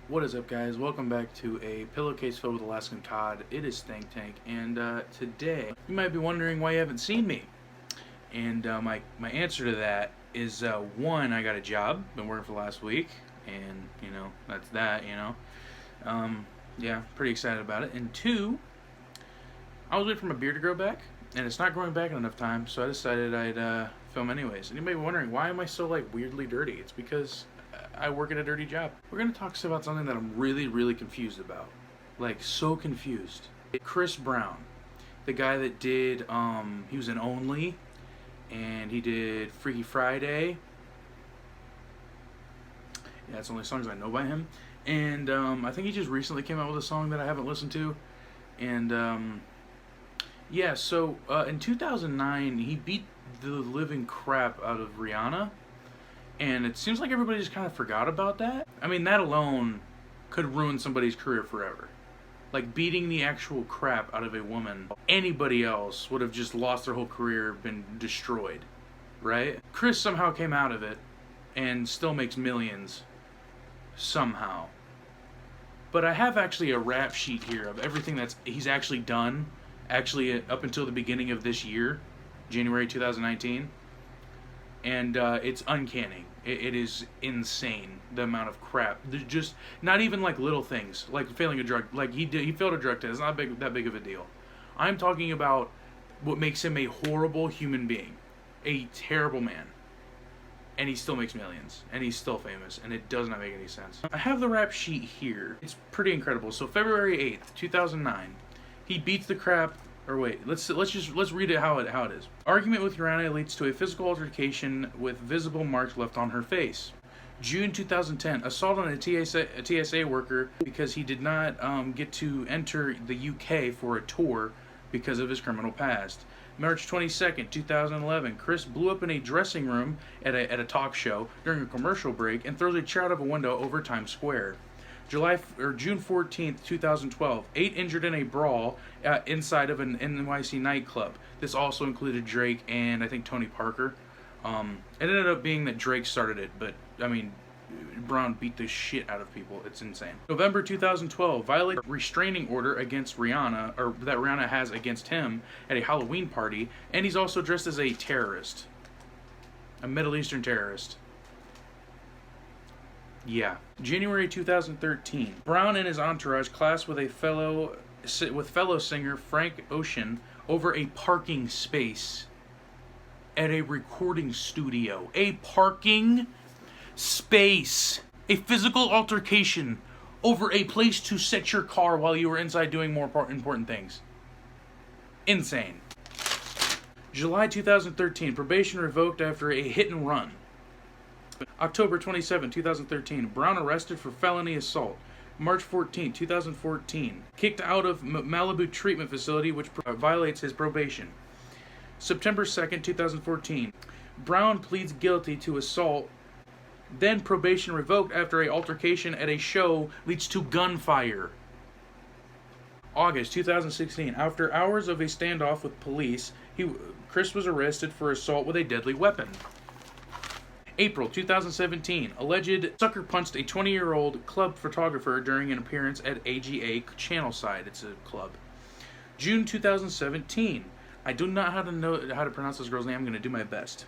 What is up, guys? Welcome back to a pillowcase filled with Alaskan cod. It is Stank Tank, and today you might be wondering why you haven't seen me. And my answer to that is one, I got a job, been working for the last week, and that's that. Yeah, pretty excited about it. And two, I was waiting for my beard to grow back, and it's not growing back in enough time, so I decided I'd film anyways. Anybody wondering why am I so weirdly dirty? It's because I work at a dirty job. We're gonna talk about something that I'm really confused about. So confused. Chris Brown, the guy that did, he was in Only, and he did Freaky Friday. Yeah, that's the only songs I know by him. And I think he just recently came out with a song that I haven't listened to. And yeah, so in 2009, he beat the living crap out of Rihanna. And it seems like everybody just kind of forgot about that. I mean, that alone could ruin somebody's career forever. Like, beating the actual crap out of a woman. Anybody else would have just lost their whole career, been destroyed. Right? Chris somehow came out of it and still makes millions. Somehow. But I have actually a rap sheet here of everything that's he's actually done. Actually, up until the beginning of this year. January 2019. And it's uncanny. It is insane, the amount of crap. There's just not even little things, like failing a drug. He failed a drug test. It's not that big of a deal. I'm talking about what makes him a horrible human being, a terrible man, and he still makes millions, and he's still famous, and it does not make any sense. I have the rap sheet here. It's pretty incredible. So February 8th, 2009, he beats the crap. Or wait, let's read it how it is. Argument with Rihanna leads to a physical altercation with visible marks left on her face. June 2010, assault on a TSA worker because he did not get to enter the UK for a tour because of his criminal past. March 22nd, 2011, Chris blew up in a dressing room at a talk show during a commercial break and throws a chair out of a window over Times Square. June 14th, 2012, 8 injured in a brawl inside of an NYC nightclub. This also included Drake and I think Tony Parker. It ended up being that Drake started it, but I mean, Brown beat the shit out of people. It's insane. November 2012, violate restraining order against Rihanna, or that Rihanna has against him at a Halloween party, and he's also dressed as a terrorist, a Middle Eastern terrorist. Yeah. January 2013. Brown and his entourage clash with fellow singer Frank Ocean over a parking space at a recording studio. A parking space. A physical altercation over a place to set your car while you were inside doing more important things. Insane. July 2013. Probation revoked after a hit and run. October 27, 2013, Brown arrested for felony assault. March 14, 2014, kicked out of Malibu treatment facility which violates his probation. September 2nd, 2014, Brown pleads guilty to assault, then probation revoked after a altercation at a show leads to gunfire. August 2016, after hours of a standoff with police, Chris was arrested for assault with a deadly weapon. April 2017, alleged sucker punched a 20-year-old club photographer during an appearance at AGA Channelside. It's a club. June 2017, I do not know how to pronounce this girl's name. I'm going to do my best.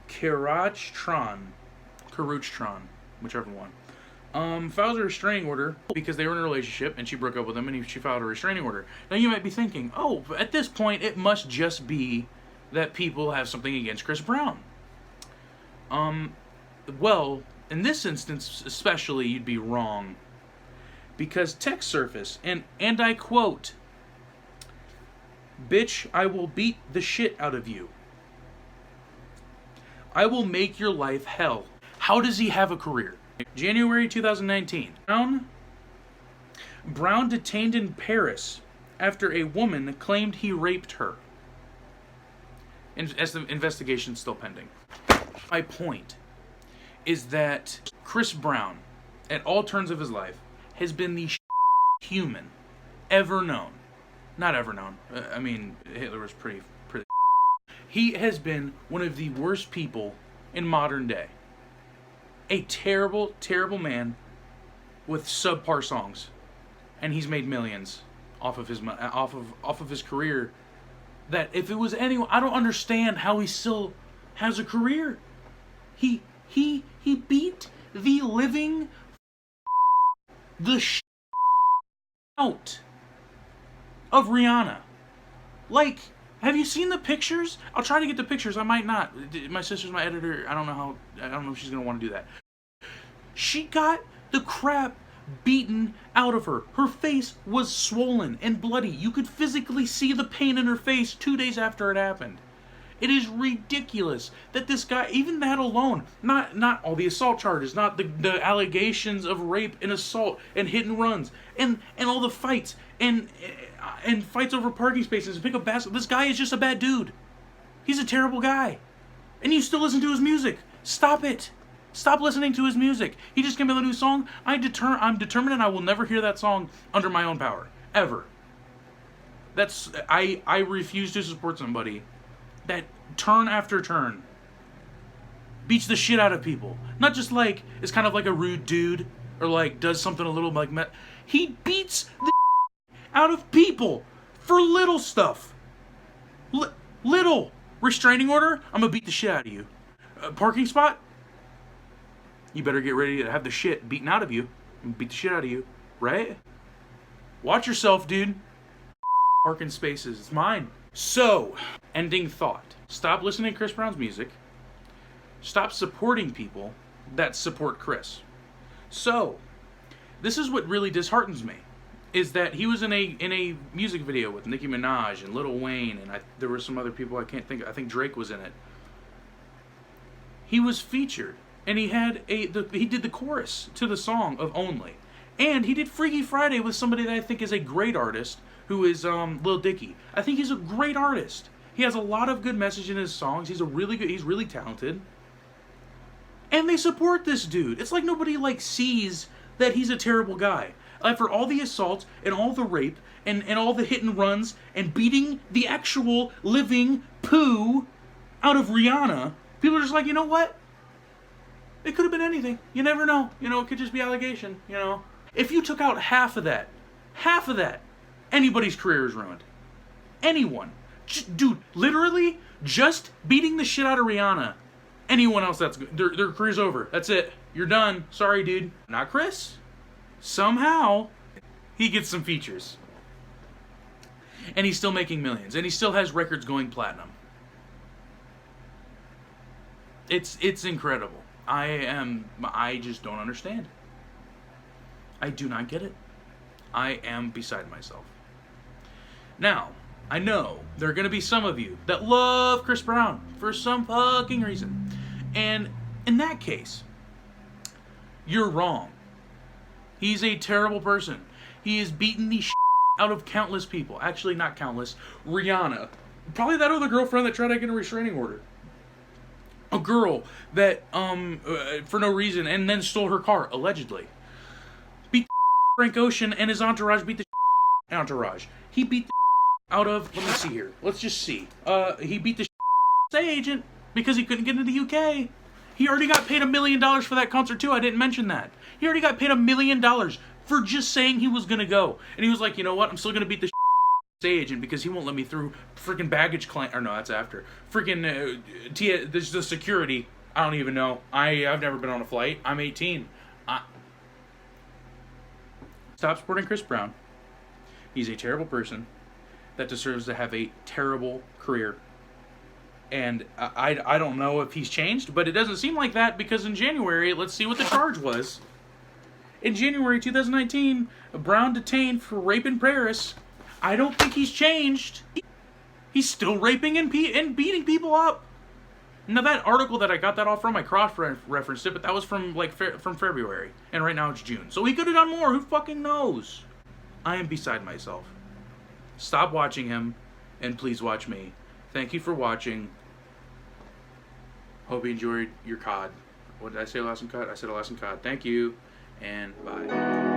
Karuch Tron, whichever one. Files a restraining order because they were in a relationship and she broke up with him and she filed a restraining order. Now you might be thinking, oh, at this point it must just be that people have something against Chris Brown. Well, in this instance especially, you'd be wrong. Because text surfaced, and I quote, "Bitch, I will beat the shit out of you. I will make your life hell." How does he have a career? January 2019. Brown detained in Paris after a woman claimed he raped her. As the investigation's still pending. My point is that Chris Brown, at all turns of his life, has been the human ever known. Not ever known. I mean, Hitler was pretty. He has been one of the worst people in modern day. A terrible, terrible man with subpar songs, and he's made millions off of his career. That if it was anyone, I don't understand how he still has a career. He beat the living out of Rihanna. Like, have you seen the pictures? I'll try to get the pictures. I might not. My sister's my editor. I don't know if she's gonna want to do that. She got the crap beaten out of her. Her face was swollen and bloody. You could physically see the pain in her face 2 days after it happened. It is ridiculous that this guy, even that alone, not all the assault charges, not the allegations of rape and assault and hit and runs and all the fights and fights over parking spaces and pick up basketball. This guy is just a bad dude. He's a terrible guy. And you still listen to his music. Stop it. Stop listening to his music. He just came out with a new song. I'm determined and I will never hear that song under my own power. Ever. I refuse to support somebody that turn after turn beats the shit out of people. Not just like is kind of like a rude dude or like does something a little like he beats the out of people for little stuff. Little restraining order, I'm gonna beat the shit out of you. Parking spot, you better get ready to have the shit beaten out of you. I'm gonna beat the shit out of you, right? Watch yourself, dude. Parking spaces, it's mine. So, ending thought. Stop listening to Chris Brown's music. Stop supporting people that support Chris. So, this is what really disheartens me. Is that he was in a music video with Nicki Minaj and Lil Wayne, and there were some other people I can't think. I think Drake was in it. He was featured, and he did the chorus to the song of Only, and he did Freaky Friday with somebody that I think is a great artist, who is Lil Dicky. I think he's a great artist. He has a lot of good message in his songs. He's really talented, and they support this dude. It's like nobody sees that he's a terrible guy. For all the assaults and all the rape and all the hit and runs and beating the actual living poo out of Rihanna, people are just like, you know what? It could have been anything. You never know. It could just be allegation, If you took out half of that, anybody's career is ruined. Anyone. Dude, literally, just beating the shit out of Rihanna. Anyone else, their career's over. That's it. You're done. Sorry, dude. Not Chris. Somehow, he gets some features. And he's still making millions. And he still has records going platinum. It's incredible. I just don't understand. I do not get it. I am beside myself. Now, I know there are going to be some of you that love Chris Brown for some fucking reason. And in that case, you're wrong. He's a terrible person. He has beaten the shit out of countless people. Actually, not countless. Rihanna. Probably that other girlfriend that tried to get a restraining order. A girl that, for no reason, and then stole her car, allegedly. Beat the Frank Ocean and his entourage beat the entourage. He beat the out of, let me see here. Let's just see. He beat the stay agent because he couldn't get into the UK. He already got paid $1 million for that concert too. I didn't mention that. He already got paid $1 million for just saying he was gonna go. And he was like, you know what? I'm still gonna beat the stay agent because he won't let me through freaking baggage claim. Or no, that's after. Freaking there's the security. I don't even know. I've never been on a flight. I'm 18. Stop supporting Chris Brown. He's a terrible person that deserves to have a terrible career. And I don't know if he's changed, but it doesn't seem like that because in January, let's see what the charge was. In January 2019, Brown detained for rape in Paris. I don't think he's changed. He's still raping and beating people up. Now that article that I got that off from, I cross-referenced it, but that was from from February, and right now it's June. So he could have done more. Who fucking knows? I am beside myself. Stop watching him, and please watch me. Thank you for watching. Hope you enjoyed your COD. What did I say, Alaskan COD? I said Alaskan COD. Thank you, and bye.